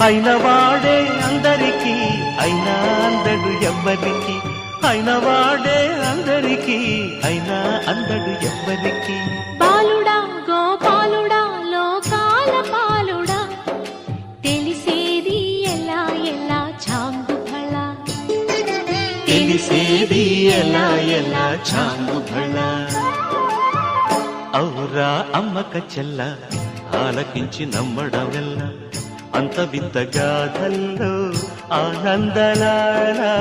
అయినవాడే అందరికీ అయినా అందడు ఎవ్వరికి, అయినవాడే అందరికీ అయినా అందడు ఎవ్వరికి. బాలుడా గోపాలుడా లోకాల పాలుడా, తెలిసేది ఎలా ఎలా చాంగు ఫళ, తెలిసేది ఎలా ఎలా చాంగు ఫళ. ఔరా అమ్మక చెల్ల ఆలకించి నమ్మడమెల్ల, అంత వింత గాథల్లో ఆనందలారా.